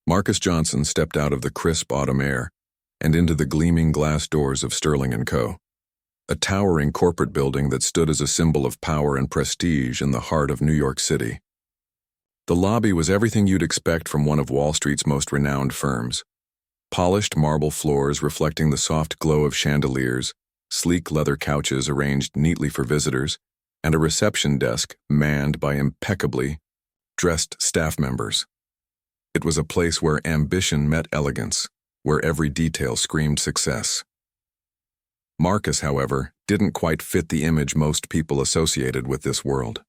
Marcus Johnson stepped out of the crisp autumn air and into the gleaming glass doors of Sterling & Co., a towering corporate building that stood as a symbol of power and prestige in the heart of New York City. The lobby was everything you'd expect from one of Wall Street's most renowned firms. Polished marble floors reflecting the soft glow of chandeliers, sleek leather couches arranged neatly for visitors, and a reception desk manned by impeccably dressed staff members. It was a place where ambition met elegance, where every detail screamed success. Marcus, however, didn't quite fit the image most people associated with this world.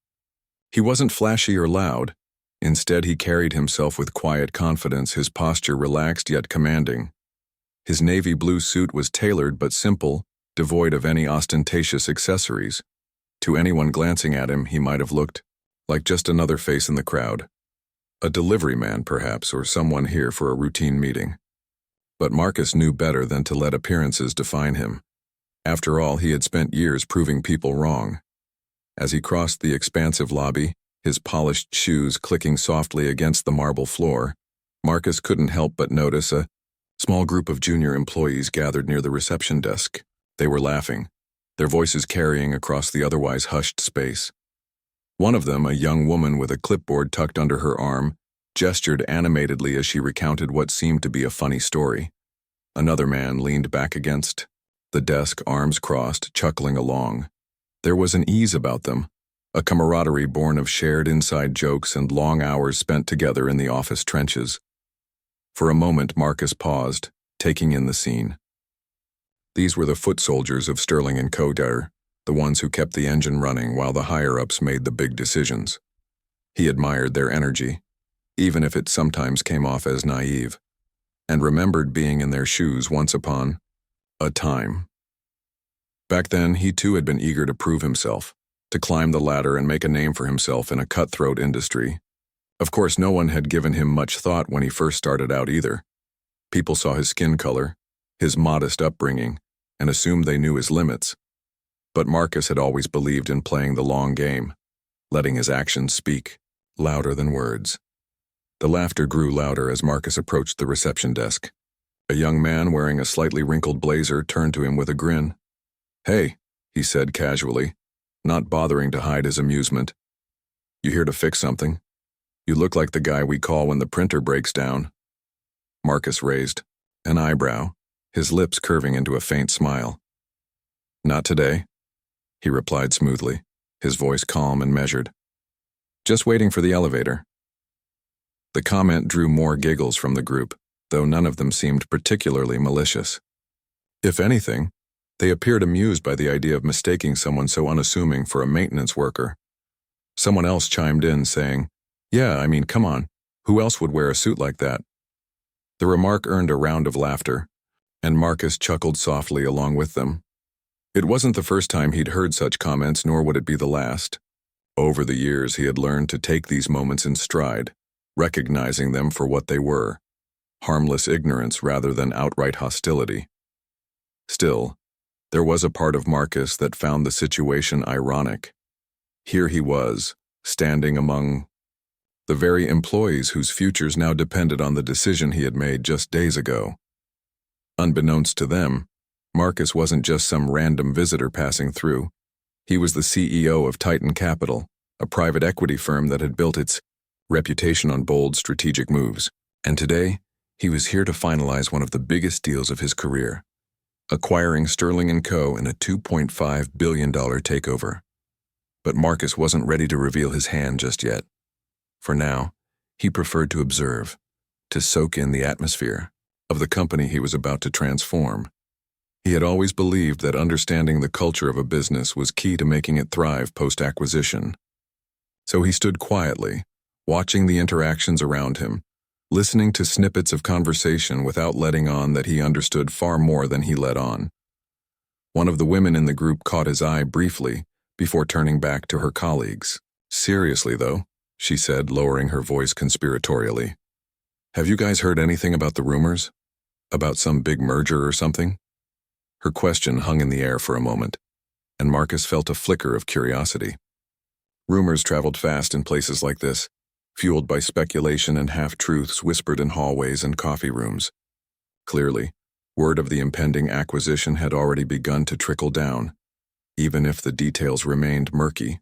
He wasn't flashy or loud. Instead, he carried himself with quiet confidence, his posture relaxed yet commanding. His navy blue suit was tailored but simple, devoid of any ostentatious accessories. To anyone glancing at him, he might have looked like just another face in the crowd. A delivery man, perhaps, or someone here for a routine meeting. But Marcus knew better than to let appearances define him. After all, he had spent years proving people wrong. As he crossed the expansive lobby, his polished shoes clicking softly against the marble floor, Marcus couldn't help but notice a small group of junior employees gathered near the reception desk. They were laughing, their voices carrying across the otherwise hushed space. One of them, a young woman with a clipboard tucked under her arm, gestured animatedly as she recounted what seemed to be a funny story. Another man leaned back against the desk, arms crossed, chuckling along. There was an ease about them, a camaraderie born of shared inside jokes and long hours spent together in the office trenches. For a moment, Marcus paused, taking in the scene. These were the foot soldiers of Sterling & Co., the ones who kept the engine running while the higher-ups made the big decisions. He admired their energy, even if it sometimes came off as naive, and remembered being in their shoes once upon a time. Back then, he too had been eager to prove himself, to climb the ladder and make a name for himself in a cutthroat industry. Of course, no one had given him much thought when he first started out either. People saw his skin color, his modest upbringing, and assumed they knew his limits. But Marcus had always believed in playing the long game, letting his actions speak, louder than words. The laughter grew louder as Marcus approached the reception desk. A young man wearing a slightly wrinkled blazer turned to him with a grin. "Hey," he said casually, not bothering to hide his amusement. "You here to fix something? You look like the guy we call when the printer breaks down." Marcus raised an eyebrow, his lips curving into a faint smile. "Not today," he replied smoothly, his voice calm and measured. "Just waiting for the elevator." The comment drew more giggles from the group, though none of them seemed particularly malicious. If anything, they appeared amused by the idea of mistaking someone so unassuming for a maintenance worker. Someone else chimed in, saying, "Yeah, I mean, come on, who else would wear a suit like that?" The remark earned a round of laughter, and Marcus chuckled softly along with them. It wasn't the first time he'd heard such comments, nor would it be the last. Over the years, he had learned to take these moments in stride, recognizing them for what they were, harmless ignorance rather than outright hostility. Still, there was a part of Marcus that found the situation ironic. Here he was, standing among the very employees whose futures now depended on the decision he had made just days ago. Unbeknownst to them, Marcus wasn't just some random visitor passing through. He was the CEO of Titan Capital, a private equity firm that had built its reputation on bold strategic moves. And today, he was here to finalize one of the biggest deals of his career, acquiring Sterling & Co. in a $2.5 billion takeover. But Marcus wasn't ready to reveal his hand just yet. For now, he preferred to observe, to soak in the atmosphere of the company he was about to transform. He had always believed that understanding the culture of a business was key to making it thrive post-acquisition. So he stood quietly, watching the interactions around him, listening to snippets of conversation without letting on that he understood far more than he let on. One of the women in the group caught his eye briefly before turning back to her colleagues. "Seriously, though," she said, lowering her voice conspiratorially. "Have you guys heard anything about the rumors? About some big merger or something?" Her question hung in the air for a moment, and Marcus felt a flicker of curiosity. Rumors traveled fast in places like this, fueled by speculation and half-truths whispered in hallways and coffee rooms. Clearly, word of the impending acquisition had already begun to trickle down, even if the details remained murky.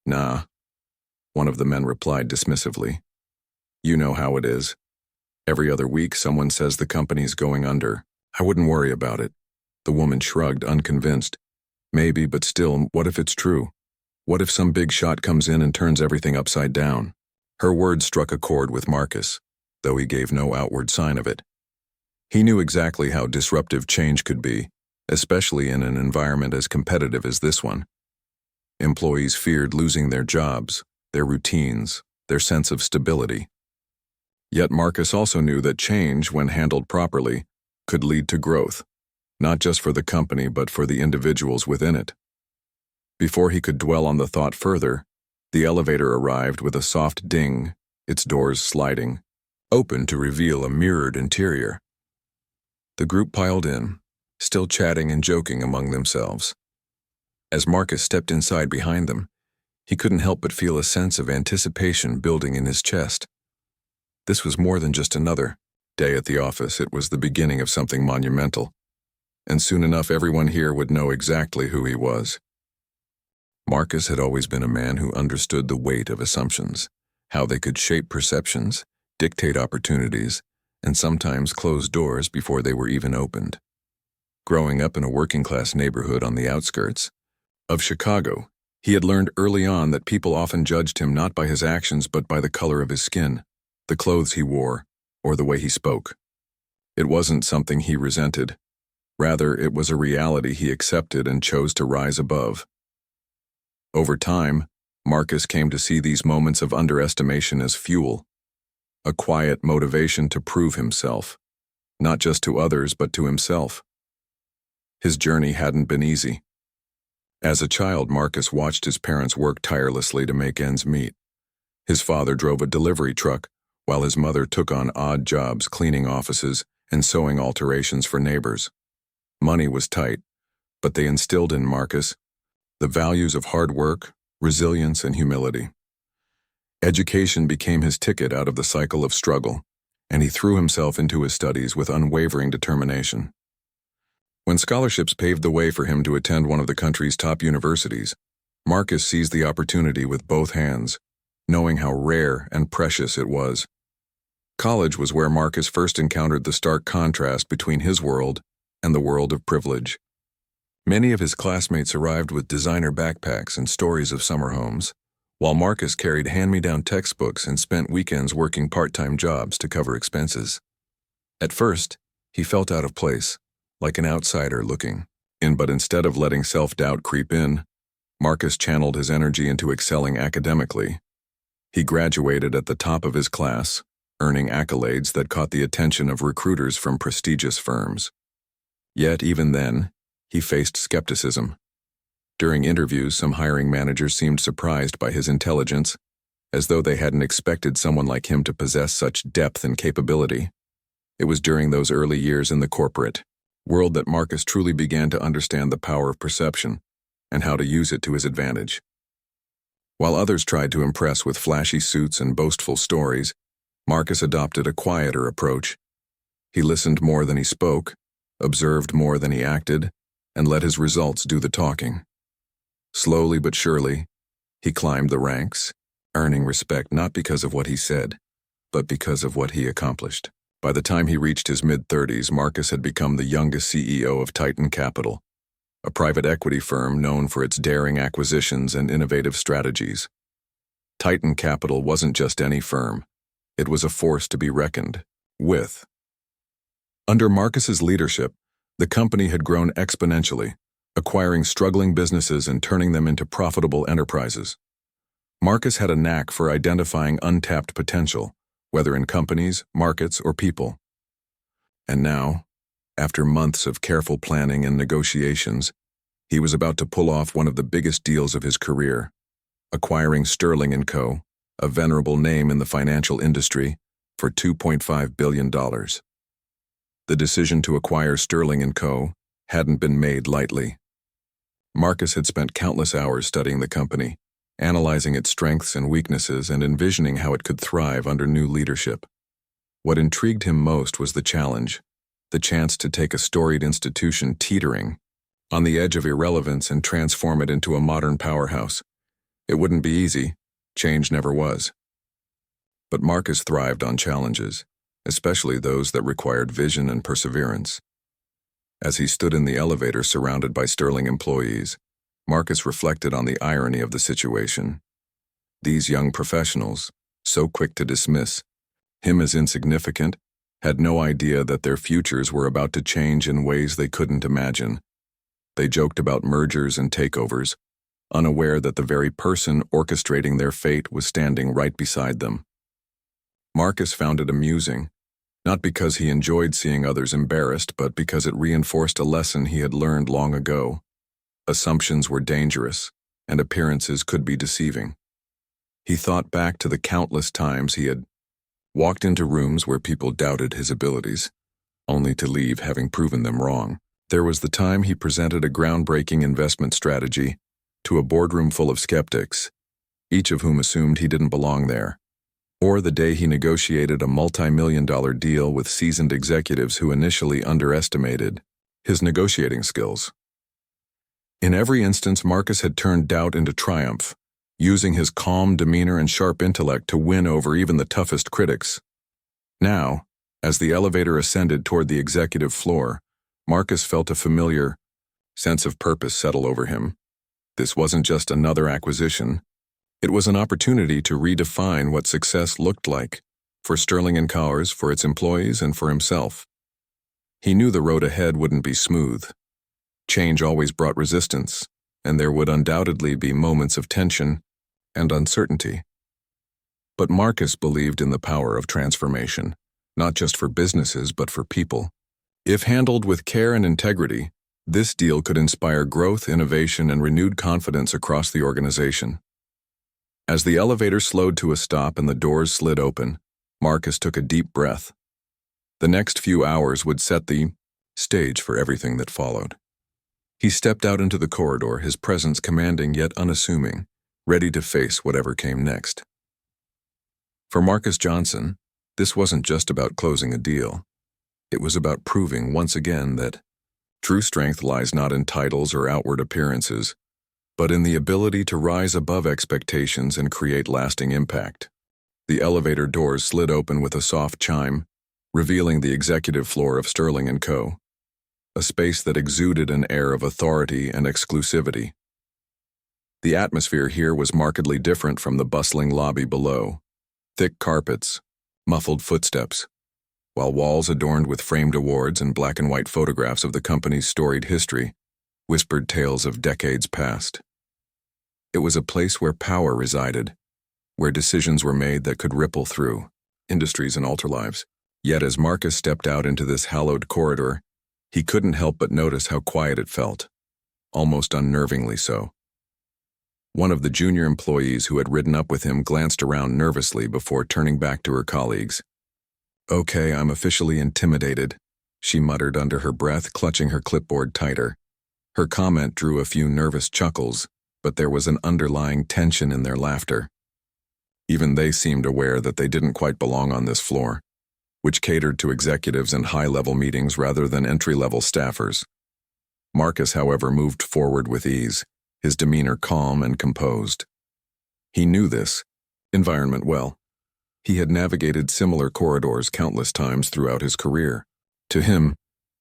"Nah," one of the men replied dismissively. "You know how it is. Every other week someone says the company's going under. I wouldn't worry about it." The woman shrugged, unconvinced. "Maybe, but still, what if it's true? What if some big shot comes in and turns everything upside down?" Her words struck a chord with Marcus, though he gave no outward sign of it. He knew exactly how disruptive change could be, especially in an environment as competitive as this one. Employees feared losing their jobs, their routines, their sense of stability. Yet Marcus also knew that change, when handled properly, could lead to growth, not just for the company but for the individuals within it. Before he could dwell on the thought further, the elevator arrived with a soft ding, its doors sliding, open to reveal a mirrored interior. The group piled in, still chatting and joking among themselves. As Marcus stepped inside behind them, he couldn't help but feel a sense of anticipation building in his chest. This was more than just another day at the office. It was the beginning of something monumental, and soon enough everyone here would know exactly who he was. Marcus had always been a man who understood the weight of assumptions, how they could shape perceptions, dictate opportunities, and sometimes close doors before they were even opened. Growing up in a working-class neighborhood on the outskirts of Chicago, he had learned early on that people often judged him not by his actions but by the color of his skin, the clothes he wore, or the way he spoke. It wasn't something he resented. Rather, it was a reality he accepted and chose to rise above. Over time, Marcus came to see these moments of underestimation as fuel, a quiet motivation to prove himself, not just to others but to himself. His journey hadn't been easy. As a child, Marcus watched his parents work tirelessly to make ends meet. His father drove a delivery truck, while his mother took on odd jobs cleaning offices and sewing alterations for neighbors. Money was tight, but they instilled in Marcus the values of hard work, resilience, and humility. Education became his ticket out of the cycle of struggle, and he threw himself into his studies with unwavering determination. When scholarships paved the way for him to attend one of the country's top universities, Marcus seized the opportunity with both hands, knowing how rare and precious it was. College was where Marcus first encountered the stark contrast between his world and the world of privilege. Many of his classmates arrived with designer backpacks and stories of summer homes, while Marcus carried hand-me-down textbooks and spent weekends working part-time jobs to cover expenses. At first, he felt out of place, like an outsider looking in, but instead of letting self-doubt creep in, Marcus channeled his energy into excelling academically. He graduated at the top of his class, earning accolades that caught the attention of recruiters from prestigious firms. Yet, even then, he faced skepticism. During interviews, some hiring managers seemed surprised by his intelligence, as though they hadn't expected someone like him to possess such depth and capability. It was during those early years in the corporate world that Marcus truly began to understand the power of perception and how to use it to his advantage. While others tried to impress with flashy suits and boastful stories, Marcus adopted a quieter approach. He listened more than he spoke, observed more than he acted, and let his results do the talking. Slowly but surely, he climbed the ranks, earning respect not because of what he said, but because of what he accomplished. By the time he reached his mid-30s, Marcus had become the youngest CEO of Titan Capital, a private equity firm known for its daring acquisitions and innovative strategies. Titan Capital wasn't just any firm. It was a force to be reckoned with. Under Marcus's leadership, the company had grown exponentially, acquiring struggling businesses and turning them into profitable enterprises. Marcus had a knack for identifying untapped potential, whether in companies, markets, or people. And now, after months of careful planning and negotiations, he was about to pull off one of the biggest deals of his career, acquiring Sterling & Co., a venerable name in the financial industry, for $2.5 billion. The decision to acquire Sterling & Co. hadn't been made lightly. Marcus had spent countless hours studying the company, analyzing its strengths and weaknesses and envisioning how it could thrive under new leadership. What intrigued him most was the challenge, the chance to take a storied institution teetering on the edge of irrelevance and transform it into a modern powerhouse. It wouldn't be easy. Change never was. But Marcus thrived on challenges, especially those that required vision and perseverance. As he stood in the elevator surrounded by sterling employees, Marcus reflected on the irony of the situation. These young professionals, so quick to dismiss him as insignificant, had no idea that their futures were about to change in ways they couldn't imagine. They joked about mergers and takeovers, unaware that the very person orchestrating their fate was standing right beside them. Marcus found it amusing, not because he enjoyed seeing others embarrassed, but because it reinforced a lesson he had learned long ago. Assumptions were dangerous, and appearances could be deceiving. He thought back to the countless times he had walked into rooms where people doubted his abilities, only to leave having proven them wrong. There was the time he presented a groundbreaking investment strategy to a boardroom full of skeptics, each of whom assumed he didn't belong there. Or the day he negotiated a multi-million-dollar deal with seasoned executives who initially underestimated his negotiating skills. In every instance, Marcus had turned doubt into triumph, using his calm demeanor and sharp intellect to win over even the toughest critics. Now, as the elevator ascended toward the executive floor, Marcus felt a familiar sense of purpose settle over him. This wasn't just another acquisition. It was an opportunity to redefine what success looked like for Sterling & Cowers, for its employees, and for himself. He knew the road ahead wouldn't be smooth. Change always brought resistance, and there would undoubtedly be moments of tension and uncertainty. But Marcus believed in the power of transformation, not just for businesses but for people. If handled with care and integrity, this deal could inspire growth, innovation, and renewed confidence across the organization. As the elevator slowed to a stop and the doors slid open, Marcus took a deep breath. The next few hours would set the stage for everything that followed. He stepped out into the corridor, his presence commanding yet unassuming, ready to face whatever came next. For Marcus Johnson, this wasn't just about closing a deal. It was about proving once again that true strength lies not in titles or outward appearances, but in the ability to rise above expectations and create lasting impact. The elevator doors slid open with a soft chime, revealing the executive floor of Sterling & Co., a space that exuded an air of authority and exclusivity. The atmosphere here was markedly different from the bustling lobby below. Thick carpets, muffled footsteps, while walls adorned with framed awards and black and white photographs of the company's storied history whispered tales of decades past. It was a place where power resided, where decisions were made that could ripple through industries and alter lives. Yet as Marcus stepped out into this hallowed corridor, he couldn't help but notice how quiet it felt, almost unnervingly so. One of the junior employees who had ridden up with him glanced around nervously before turning back to her colleagues. "Okay, I'm officially intimidated," she muttered under her breath, clutching her clipboard tighter. Her comment drew a few nervous chuckles, but there was an underlying tension in their laughter. Even they seemed aware that they didn't quite belong on this floor, which catered to executives and high-level meetings rather than entry-level staffers. Marcus, however, moved forward with ease, his demeanor calm and composed. He knew this environment well. He had navigated similar corridors countless times throughout his career. To him,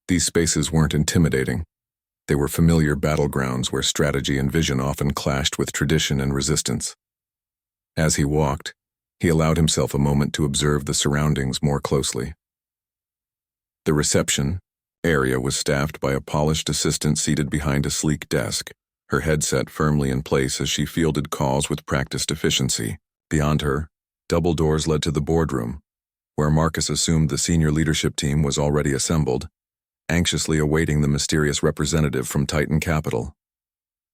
these spaces weren't intimidating. They were familiar battlegrounds where strategy and vision often clashed with tradition and resistance. As he walked, he allowed himself a moment to observe the surroundings more closely. The reception area was staffed by a polished assistant seated behind a sleek desk, her head set firmly in place as she fielded calls with practiced efficiency. Beyond her, double doors led to the boardroom, where Marcus assumed the senior leadership team was already assembled, anxiously awaiting the mysterious representative from Titan Capital.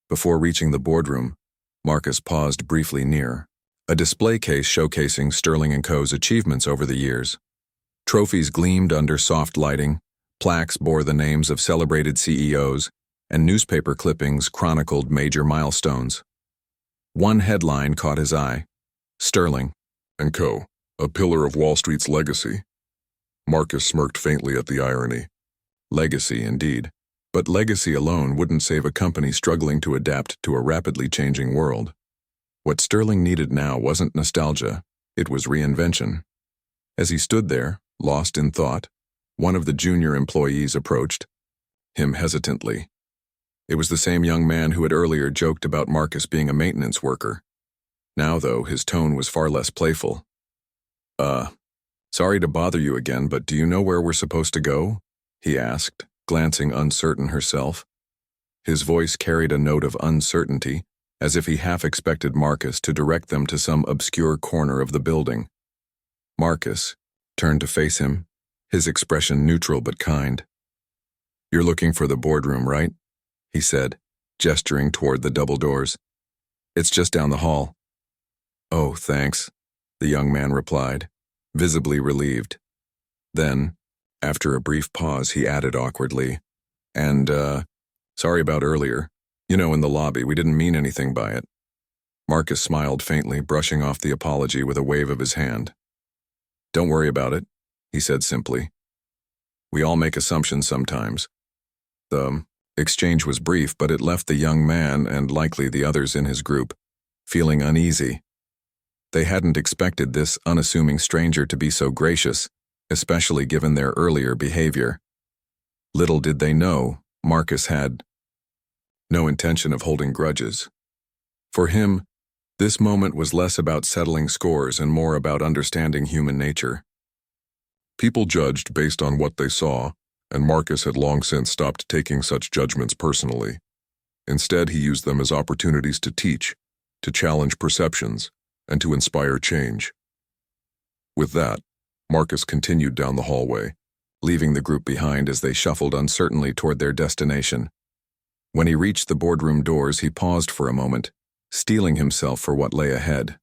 Before reaching the boardroom, Marcus paused briefly near a display case showcasing Sterling & Co.'s achievements over the years. Trophies gleamed under soft lighting, plaques bore the names of celebrated CEOs, and newspaper clippings chronicled major milestones. One headline caught his eye. Sterling and Co., a pillar of Wall Street's legacy. Marcus smirked faintly at the irony. Legacy, indeed. But legacy alone wouldn't save a company struggling to adapt to a rapidly changing world. What Sterling needed now wasn't nostalgia, it was reinvention. As he stood there, lost in thought, one of the junior employees approached him hesitantly. It was the same young man who had earlier joked about Marcus being a maintenance worker. Now, though, his tone was far less playful. Sorry to bother you again, but do you know where we're supposed to go?" he asked, glancing uncertain herself. His voice carried a note of uncertainty, as if he half expected Marcus to direct them to some obscure corner of the building. Marcus turned to face him, his expression neutral but kind. "You're looking for the boardroom, right?" he said, gesturing toward the double doors. "It's just down the hall." "Oh, thanks," the young man replied, visibly relieved. Then, after a brief pause, he added awkwardly, "And, sorry about earlier. You know, in the lobby, we didn't mean anything by it." Marcus smiled faintly, brushing off the apology with a wave of his hand. "Don't worry about it," he said simply. "We all make assumptions sometimes." The exchange was brief, but it left the young man, and likely the others in his group, feeling uneasy. They hadn't expected this unassuming stranger to be so gracious, especially given their earlier behavior. Little did they know, Marcus had no intention of holding grudges. For him, this moment was less about settling scores and more about understanding human nature. People judged based on what they saw, and Marcus had long since stopped taking such judgments personally. Instead, he used them as opportunities to teach, to challenge perceptions, and to inspire change. With that, Marcus continued down the hallway, leaving the group behind as they shuffled uncertainly toward their destination. When he reached the boardroom doors, he paused for a moment, steeling himself for what lay ahead.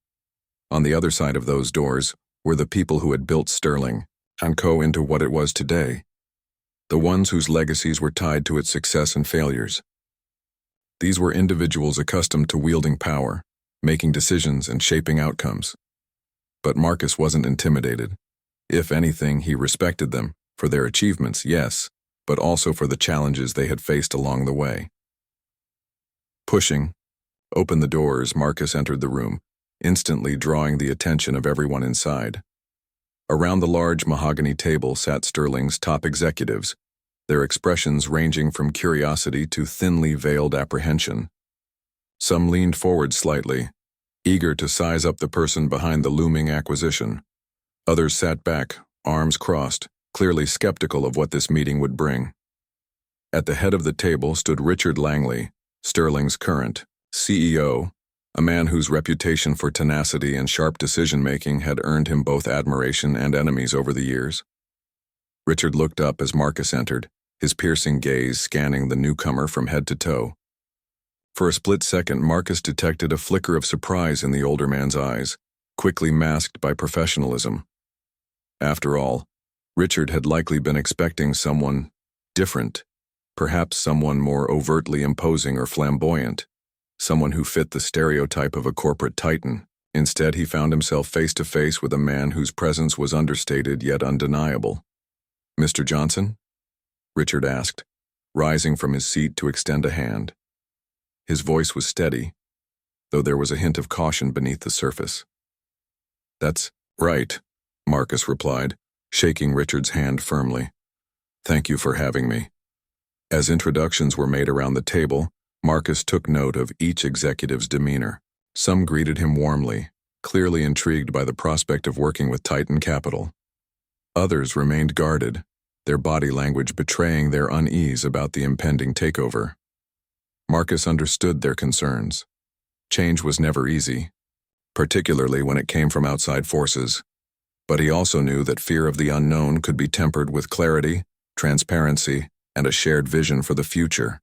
On the other side of those doors were the people who had built Sterling and Co. into what it was today, the ones whose legacies were tied to its success and failures. These were individuals accustomed to wielding power, making decisions and shaping outcomes. But Marcus wasn't intimidated. If anything, he respected them, for their achievements, yes, but also for the challenges they had faced along the way. Pushing open the doors, Marcus entered the room, instantly drawing the attention of everyone inside. Around the large mahogany table sat Sterling's top executives, their expressions ranging from curiosity to thinly veiled apprehension. Some leaned forward slightly, eager to size up the person behind the looming acquisition. Others sat back, arms crossed, clearly skeptical of what this meeting would bring. At the head of the table stood Richard Langley, Sterling's current CEO, a man whose reputation for tenacity and sharp decision-making had earned him both admiration and enemies over the years. Richard looked up as Marcus entered, his piercing gaze scanning the newcomer from head to toe. For a split second, Marcus detected a flicker of surprise in the older man's eyes, quickly masked by professionalism. After all, Richard had likely been expecting someone different, perhaps someone more overtly imposing or flamboyant, someone who fit the stereotype of a corporate titan. Instead, he found himself face to face with a man whose presence was understated yet undeniable. "Mr. Johnson?" Richard asked, rising from his seat to extend a hand. His voice was steady, though there was a hint of caution beneath the surface. "That's right," Marcus replied, shaking Richard's hand firmly. "Thank you for having me." As introductions were made around the table, Marcus took note of each executive's demeanor. Some greeted him warmly, clearly intrigued by the prospect of working with Titan Capital. Others remained guarded, their body language betraying their unease about the impending takeover. Marcus understood their concerns. Change was never easy, particularly when it came from outside forces. But he also knew that fear of the unknown could be tempered with clarity, transparency, and a shared vision for the future.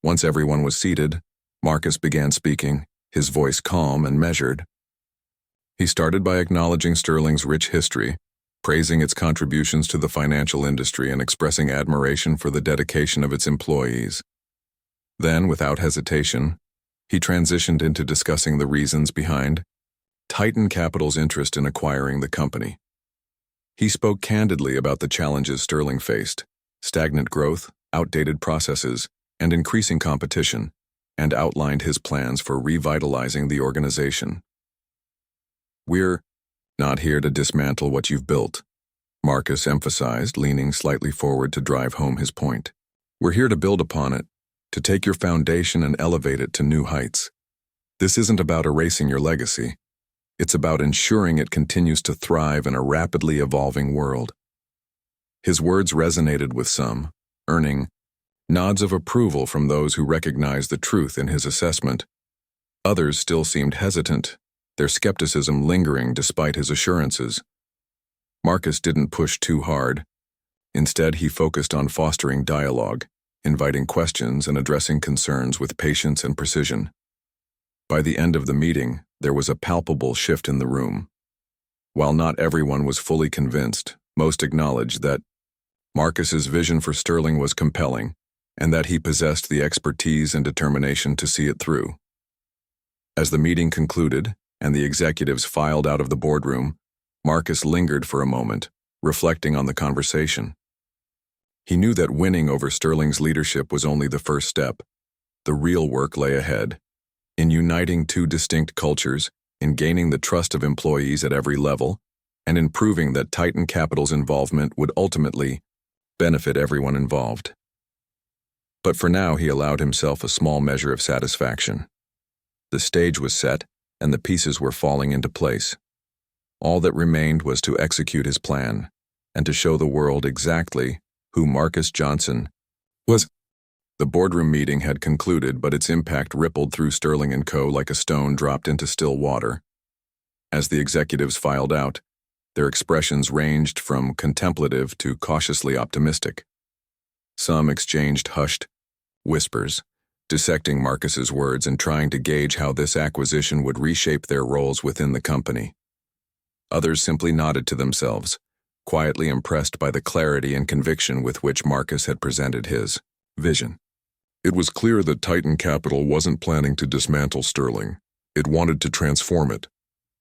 Once everyone was seated, Marcus began speaking, his voice calm and measured. He started by acknowledging Sterling's rich history, praising its contributions to the financial industry and expressing admiration for the dedication of its employees. Then, without hesitation, He transitioned into discussing the reasons behind Titan Capital's interest in acquiring the company. He spoke candidly about the challenges Sterling faced: stagnant growth, outdated processes, and increasing competition, and outlined his plans for revitalizing the organization. "We're not here to dismantle what you've built," Marcus emphasized, leaning slightly forward to drive home his point. "We're here to build upon it, to take your foundation and elevate it to new heights. This isn't about erasing your legacy. It's about ensuring it continues to thrive in a rapidly evolving world." His words resonated with some, earning nods of approval from those who recognized the truth in his assessment. Others still seemed hesitant, their skepticism lingering despite his assurances. Marcus didn't push too hard. Instead, he focused on fostering dialogue, inviting questions and addressing concerns with patience and precision. By the end of the meeting, there was a palpable shift in the room. While not everyone was fully convinced, most acknowledged that Marcus's vision for Sterling was compelling, and that he possessed the expertise and determination to see it through. As the meeting concluded, and the executives filed out of the boardroom, Marcus lingered for a moment, reflecting on the conversation. He knew that winning over Sterling's leadership was only the first step. The real work lay ahead, in uniting two distinct cultures, in gaining the trust of employees at every level, and in proving that Titan Capital's involvement would ultimately benefit everyone involved. But for now, he allowed himself a small measure of satisfaction. The stage was set, and the pieces were falling into place. All that remained was to execute his plan, and to show the world exactly who Marcus Johnson was. The boardroom meeting had concluded, but its impact rippled through Sterling & Co. like a stone dropped into still water. As the executives filed out, their expressions ranged from contemplative to cautiously optimistic. Some exchanged hushed whispers, dissecting Marcus's words and trying to gauge how this acquisition would reshape their roles within the company. Others simply nodded to themselves, quietly impressed by the clarity and conviction with which Marcus had presented his vision. It was clear that Titan Capital wasn't planning to dismantle Sterling. It wanted to transform it,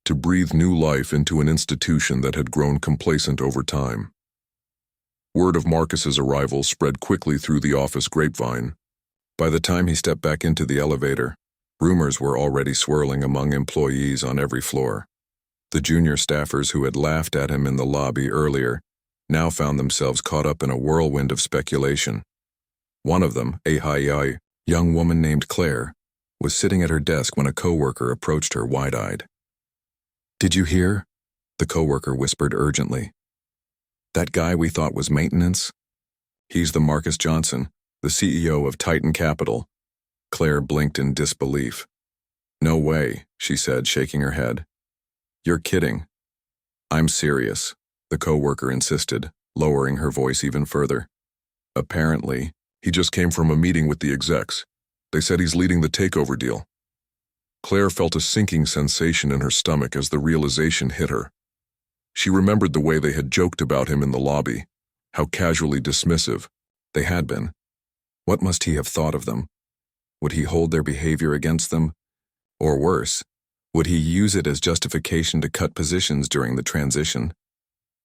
to breathe new life into an institution that had grown complacent over time. Word of Marcus's arrival spread quickly through the office grapevine. By the time he stepped back into the elevator, rumors were already swirling among employees on every floor. The junior staffers who had laughed at him in the lobby earlier now found themselves caught up in a whirlwind of speculation. One of them, a young woman named Claire, was sitting at her desk when a coworker approached her wide-eyed. "Did you hear?" the coworker whispered urgently. "That guy we thought was maintenance? He's the Marcus Johnson, the CEO of Titan Capital." Claire blinked in disbelief. "No way," she said, shaking her head. "You're kidding." "I'm serious," the coworker insisted, lowering her voice even further. Apparently, he just came from a meeting with the execs. They said he's leading the takeover deal. Claire felt a sinking sensation in her stomach as the realization hit her. She remembered the way they had joked about him in the lobby, how casually dismissive they had been. What must he have thought of them? Would he hold their behavior against them? Or worse, would he use it as justification to cut positions during the transition?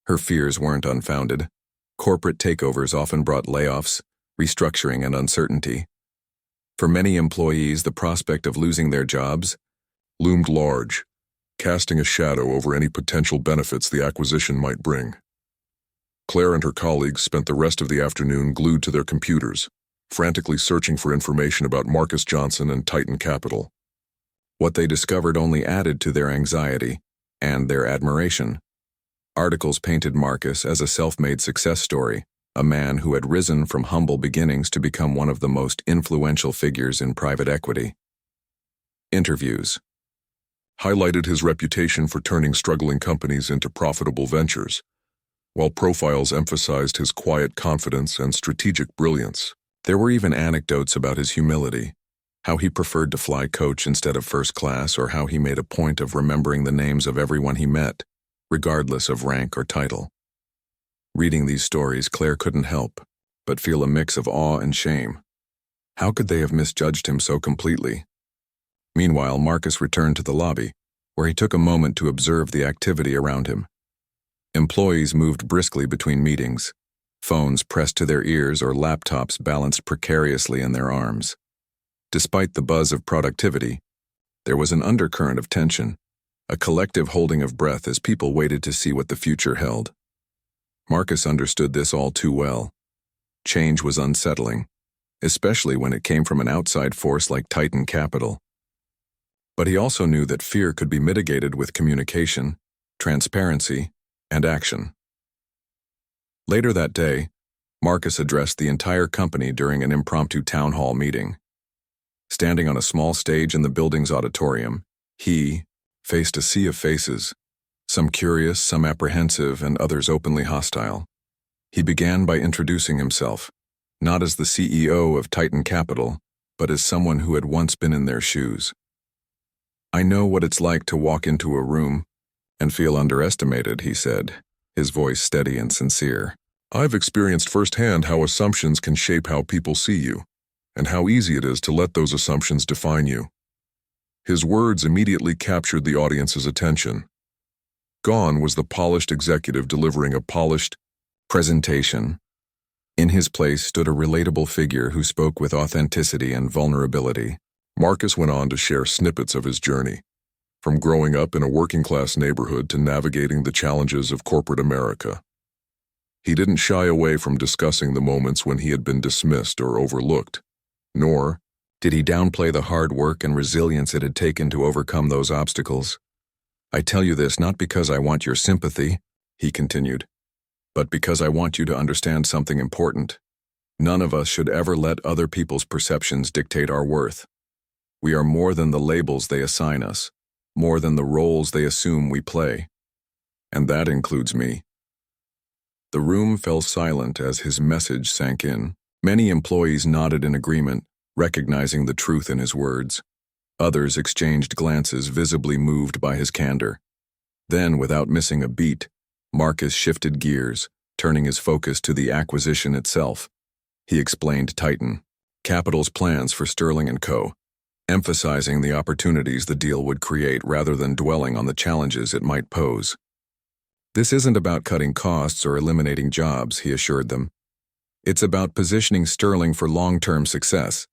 Her fears weren't unfounded. Corporate takeovers often brought layoffs, restructuring, and uncertainty. For many employees, the prospect of losing their jobs loomed large, casting a shadow over any potential benefits the acquisition might bring. Claire and her colleagues spent the rest of the afternoon glued to their computers, frantically searching for information about Marcus Johnson and Titan Capital. What they discovered only added to their anxiety and their admiration. Articles painted Marcus as a self-made success story, a man who had risen from humble beginnings to become one of the most influential figures in private equity. Interviews highlighted his reputation for turning struggling companies into profitable ventures, while profiles emphasized his quiet confidence and strategic brilliance. There were even anecdotes about his humility, how he preferred to fly coach instead of first class, or how he made a point of remembering the names of everyone he met, regardless of rank or title. Reading these stories, Claire couldn't help but feel a mix of awe and shame. How could they have misjudged him so completely? Meanwhile, Marcus returned to the lobby, where he took a moment to observe the activity around him. Employees moved briskly between meetings, phones pressed to their ears or laptops balanced precariously in their arms. Despite the buzz of productivity, there was an undercurrent of tension, a collective holding of breath as people waited to see what the future held. Marcus understood this all too well. Change was unsettling, especially when it came from an outside force like Titan Capital. But he also knew that fear could be mitigated with communication, transparency, and action. Later that day, Marcus addressed the entire company during an impromptu town hall meeting. Standing on a small stage in the building's auditorium, he faced a sea of faces, some curious, some apprehensive, and others openly hostile. He began by introducing himself, not as the CEO of Titan Capital, but as someone who had once been in their shoes. "I know what it's like to walk into a room and feel underestimated," he said, his voice steady and sincere. "I've experienced firsthand how assumptions can shape how people see you, and how easy it is to let those assumptions define you." His words immediately captured the audience's attention. Gone was the polished executive delivering a polished presentation. In his place stood a relatable figure who spoke with authenticity and vulnerability. Marcus went on to share snippets of his journey, from growing up in a working-class neighborhood to navigating the challenges of corporate America. He didn't shy away from discussing the moments when he had been dismissed or overlooked, nor did he downplay the hard work and resilience it had taken to overcome those obstacles. "I tell you this not because I want your sympathy," he continued, "but because I want you to understand something important. None of us should ever let other people's perceptions dictate our worth. We are more than the labels they assign us, more than the roles they assume we play. And that includes me." The room fell silent as his message sank in. Many employees nodded in agreement, recognizing the truth in his words. Others exchanged glances visibly moved by his candor. Then, without missing a beat, Marcus shifted gears, turning his focus to the acquisition itself. He explained Titan Capital's plans for Sterling & Co., emphasizing the opportunities the deal would create rather than dwelling on the challenges it might pose. "This isn't about cutting costs or eliminating jobs," he assured them. "It's about positioning Sterling for long-term success.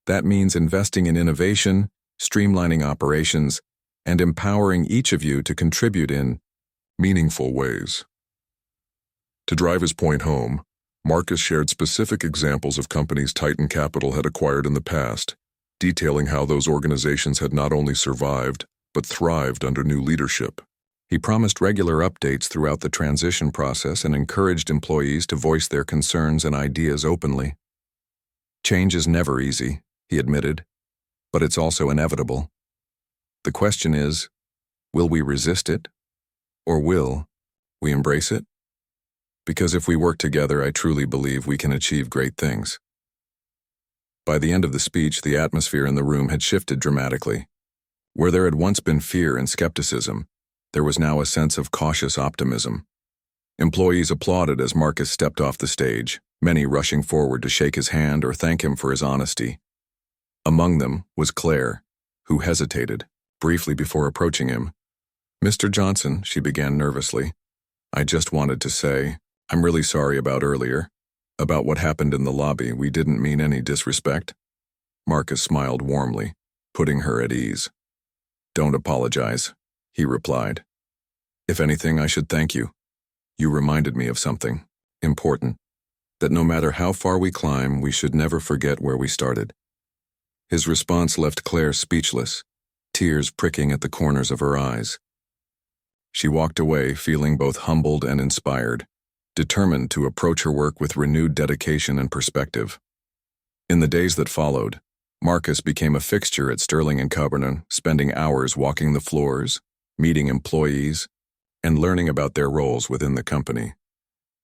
That means investing in innovation, streamlining operations, and empowering each of you to contribute in meaningful ways." To drive his point home, Marcus shared specific examples of companies Titan Capital had acquired in the past, detailing how those organizations had not only survived, but thrived under new leadership. He promised regular updates throughout the transition process and encouraged employees to voice their concerns and ideas openly. "Change is never easy," he admitted, "but it's also inevitable. The question is, will we resist it, or will we embrace it? Because if we work together, I truly believe we can achieve great things." By the end of the speech, the atmosphere in the room had shifted dramatically. Where there had once been fear and skepticism, there was now a sense of cautious optimism. Employees applauded as Marcus stepped off the stage, many rushing forward to shake his hand or thank him for his honesty. Among them was Claire, who hesitated, briefly before approaching him. "Mr. Johnson," she began nervously, "I just wanted to say, I'm really sorry about earlier. About what happened in the lobby. We didn't mean any disrespect." Marcus smiled warmly, putting her at ease. "Don't apologize," he replied. "If anything, I should thank you. You reminded me of something important, that no matter how far we climb, we should never forget where we started." His response left Claire speechless, tears pricking at the corners of her eyes. She walked away feeling both humbled and inspired, determined to approach her work with renewed dedication and perspective. In the days that followed, Marcus became a fixture at Sterling & Co., spending hours walking the floors, meeting employees, and learning about their roles within the company.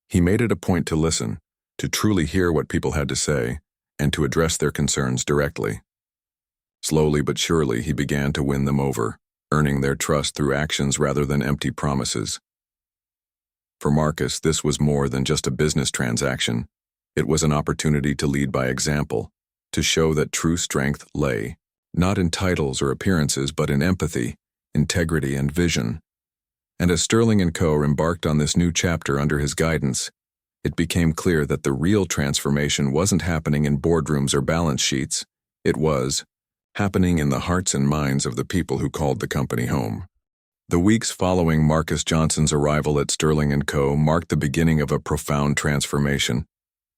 He made it a point to listen, to truly hear what people had to say, and to address their concerns directly. Slowly but surely, he began to win them over, earning their trust through actions rather than empty promises. For Marcus, this was more than just a business transaction. It was an opportunity to lead by example, to show that true strength lay not in titles or appearances but in empathy, integrity, and vision. And as Sterling & Co. embarked on this new chapter under his guidance, it became clear that the real transformation wasn't happening in boardrooms or balance sheets. It was happening in the hearts and minds of the people who called the company home. The weeks following Marcus Johnson's arrival at Sterling & Co. marked the beginning of a profound transformation,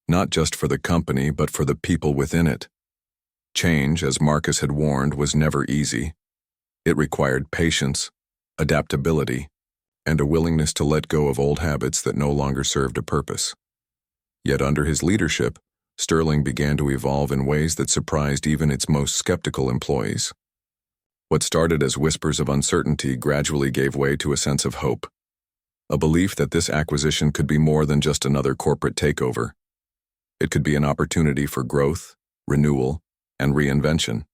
not just for the company but for the people within it. Change, as Marcus had warned, was never easy. It required patience, adaptability, and a willingness to let go of old habits that no longer served a purpose. Yet under his leadership, Sterling began to evolve in ways that surprised even its most skeptical employees. What started as whispers of uncertainty gradually gave way to a sense of hope, a belief that this acquisition could be more than just another corporate takeover. It could be an opportunity for growth, renewal, and reinvention.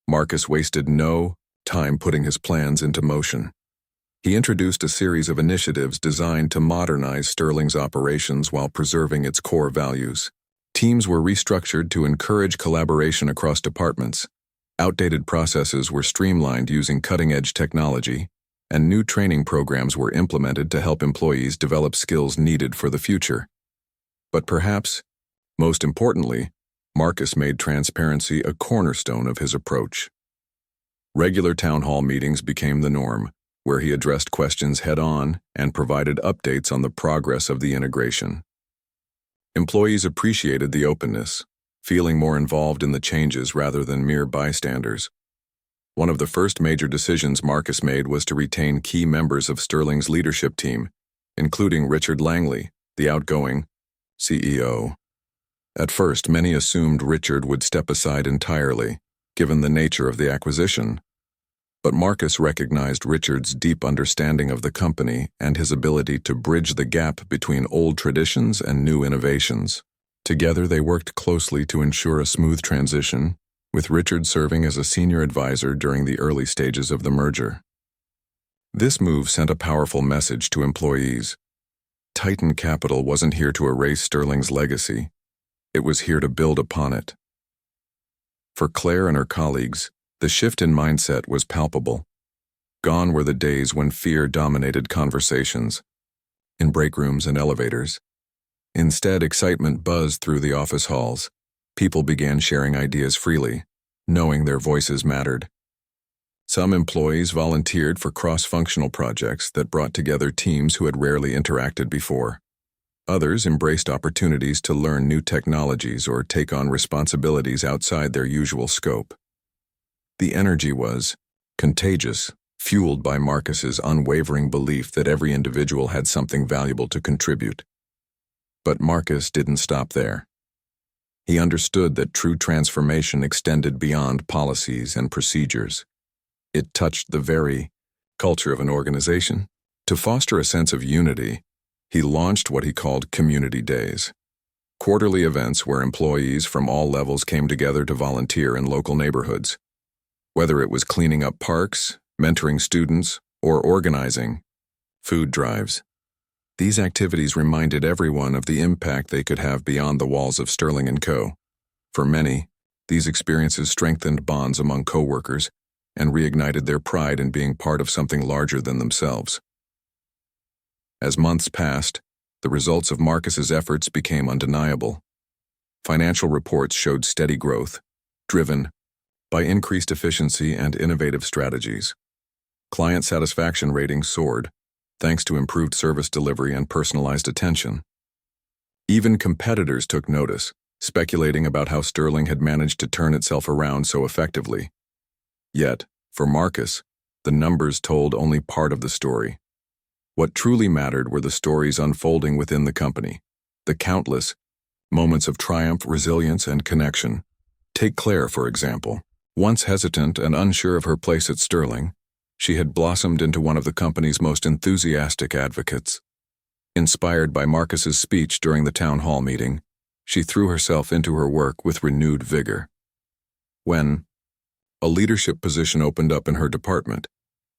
Marcus wasted no time putting his plans into motion. He introduced a series of initiatives designed to modernize Sterling's operations while preserving its core values. Teams were restructured to encourage collaboration across departments. Outdated processes were streamlined using cutting-edge technology, and new training programs were implemented to help employees develop skills needed for the future. But perhaps, most importantly, Marcus made transparency a cornerstone of his approach. Regular town hall meetings became the norm, where he addressed questions head-on and provided updates on the progress of the integration. Employees appreciated the openness, feeling more involved in the changes rather than mere bystanders. One of the first major decisions Marcus made was to retain key members of Sterling's leadership team, including Richard Langley, the outgoing CEO. At first, many assumed Richard would step aside entirely, given the nature of the acquisition. But Marcus recognized Richard's deep understanding of the company and his ability to bridge the gap between old traditions and new innovations. Together, they worked closely to ensure a smooth transition, with Richard serving as a senior advisor during the early stages of the merger. This move sent a powerful message to employees. Titan Capital wasn't here to erase Sterling's legacy. It was here to build upon it. For Claire and her colleagues, the shift in mindset was palpable. Gone were the days when fear dominated conversations, in break rooms and elevators. Instead, excitement buzzed through the office halls. People began sharing ideas freely, knowing their voices mattered. Some employees volunteered for cross-functional projects that brought together teams who had rarely interacted before. Others embraced opportunities to learn new technologies or take on responsibilities outside their usual scope. The energy was contagious, fueled by Marcus's unwavering belief that every individual had something valuable to contribute. But Marcus didn't stop there. He understood that true transformation extended beyond policies and procedures. It touched the very culture of an organization. To foster a sense of unity, he launched what he called Community Days, quarterly events where employees from all levels came together to volunteer in local neighborhoods. Whether it was cleaning up parks, mentoring students, or organizing food drives, these activities reminded everyone of the impact they could have beyond the walls of Sterling & Co. For many, these experiences strengthened bonds among co-workers and reignited their pride in being part of something larger than themselves. As months passed, the results of Marcus's efforts became undeniable. Financial reports showed steady growth, driven by increased efficiency and innovative strategies. Client satisfaction ratings soared, thanks to improved service delivery and personalized attention. Even competitors took notice, speculating about how Sterling had managed to turn itself around so effectively. Yet, for Marcus, the numbers told only part of the story. What truly mattered were the stories unfolding within the company, the countless moments of triumph, resilience, and connection. Take Claire, for example. Once hesitant and unsure of her place at Sterling, she had blossomed into one of the company's most enthusiastic advocates. Inspired by Marcus's speech during the town hall meeting, she threw herself into her work with renewed vigor. When a leadership position opened up in her department,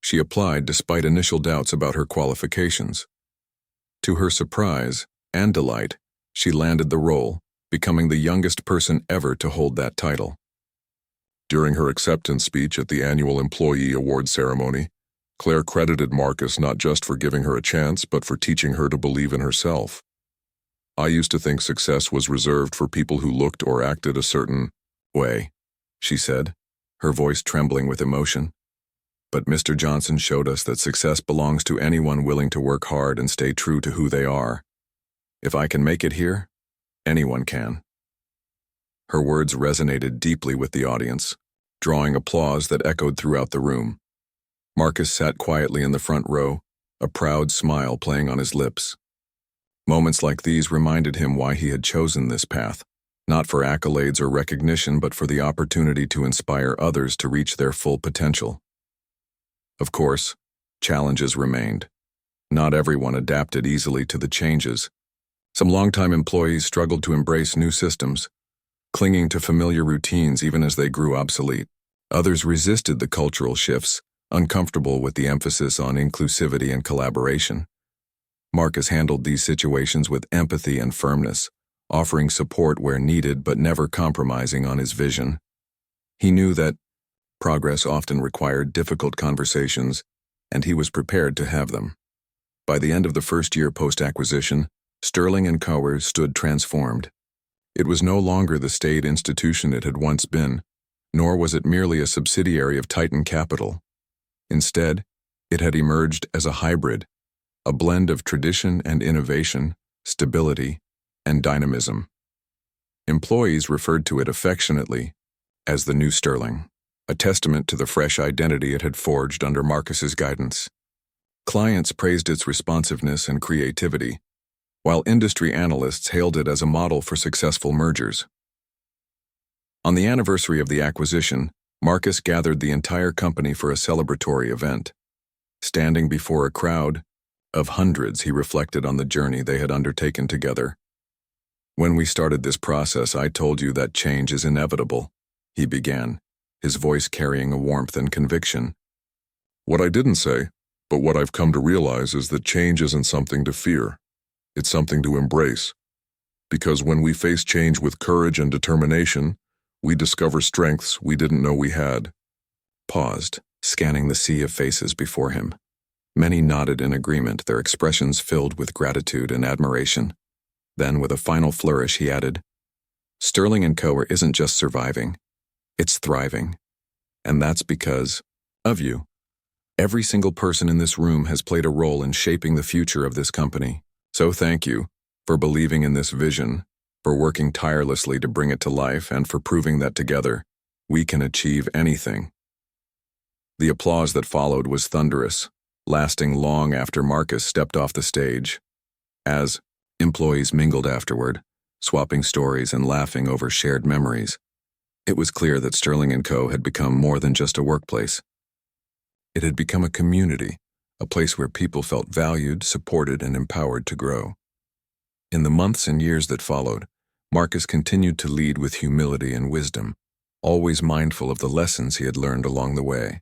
she applied despite initial doubts about her qualifications. To her surprise and delight, she landed the role, becoming the youngest person ever to hold that title. During her acceptance speech at the annual Employee Award ceremony, Claire credited Marcus not just for giving her a chance, but for teaching her to believe in herself. "I used to think success was reserved for people who looked or acted a certain way," she said, her voice trembling with emotion. "But Mr. Johnson showed us that success belongs to anyone willing to work hard and stay true to who they are. If I can make it here, anyone can." Her words resonated deeply with the audience, drawing applause that echoed throughout the room. Marcus sat quietly in the front row, a proud smile playing on his lips. Moments like these reminded him why he had chosen this path, not for accolades or recognition, but for the opportunity to inspire others to reach their full potential. Of course, challenges remained. Not everyone adapted easily to the changes. Some longtime employees struggled to embrace new systems, clinging to familiar routines even as they grew obsolete. Others resisted the cultural shifts, uncomfortable with the emphasis on inclusivity and collaboration. Marcus handled these situations with empathy and firmness, offering support where needed but never compromising on his vision. He knew that progress often required difficult conversations, and he was prepared to have them. By the end of the first year post-acquisition, Sterling & Co. stood transformed. It was no longer the staid institution it had once been, nor was it merely a subsidiary of Titan Capital. Instead, it had emerged as a hybrid, a blend of tradition and innovation, stability and dynamism. Employees referred to it affectionately as the new Sterling, a testament to the fresh identity it had forged under Marcus's guidance. Clients praised its responsiveness and creativity, while industry analysts hailed it as a model for successful mergers. On the anniversary of the acquisition, Marcus gathered the entire company for a celebratory event. Standing before a crowd of hundreds, he reflected on the journey they had undertaken together. "When we started this process, I told you that change is inevitable," he began, his voice carrying a warmth and conviction. "What I didn't say, but what I've come to realize, is that change isn't something to fear. It's something to embrace. Because when we face change with courage and determination, we discover strengths we didn't know we had." Paused, scanning the sea of faces before him. Many nodded in agreement, their expressions filled with gratitude and admiration. Then, with a final flourish, he added, "Sterling & Co. isn't just surviving, it's thriving. And that's because of you. Every single person in this room has played a role in shaping the future of this company. So thank you for believing in this vision, for working tirelessly to bring it to life, and for proving that together we can achieve anything." The applause that followed was thunderous, lasting long after Marcus stepped off the stage. As employees mingled afterward, swapping stories and laughing over shared memories, it was clear that Sterling & Co. had become more than just a workplace. It had become a community, a place where people felt valued, supported, and empowered to grow. In the months and years that followed, Marcus continued to lead with humility and wisdom, always mindful of the lessons he had learned along the way.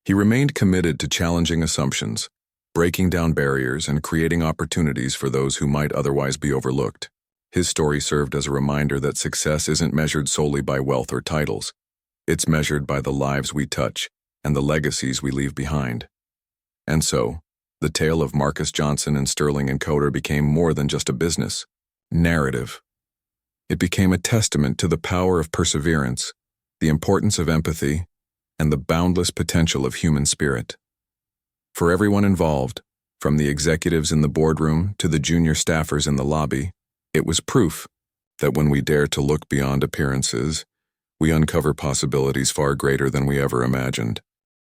He remained committed to challenging assumptions, breaking down barriers, and creating opportunities for those who might otherwise be overlooked. His story served as a reminder that success isn't measured solely by wealth or titles. It's measured by the lives we touch and the legacies we leave behind. And so, the tale of Marcus Johnson and Sterling & Co. became more than just a business narrative. It became a testament to the power of perseverance, the importance of empathy, and the boundless potential of human spirit. For everyone involved, from the executives in the boardroom to the junior staffers in the lobby, it was proof that when we dare to look beyond appearances, we uncover possibilities far greater than we ever imagined.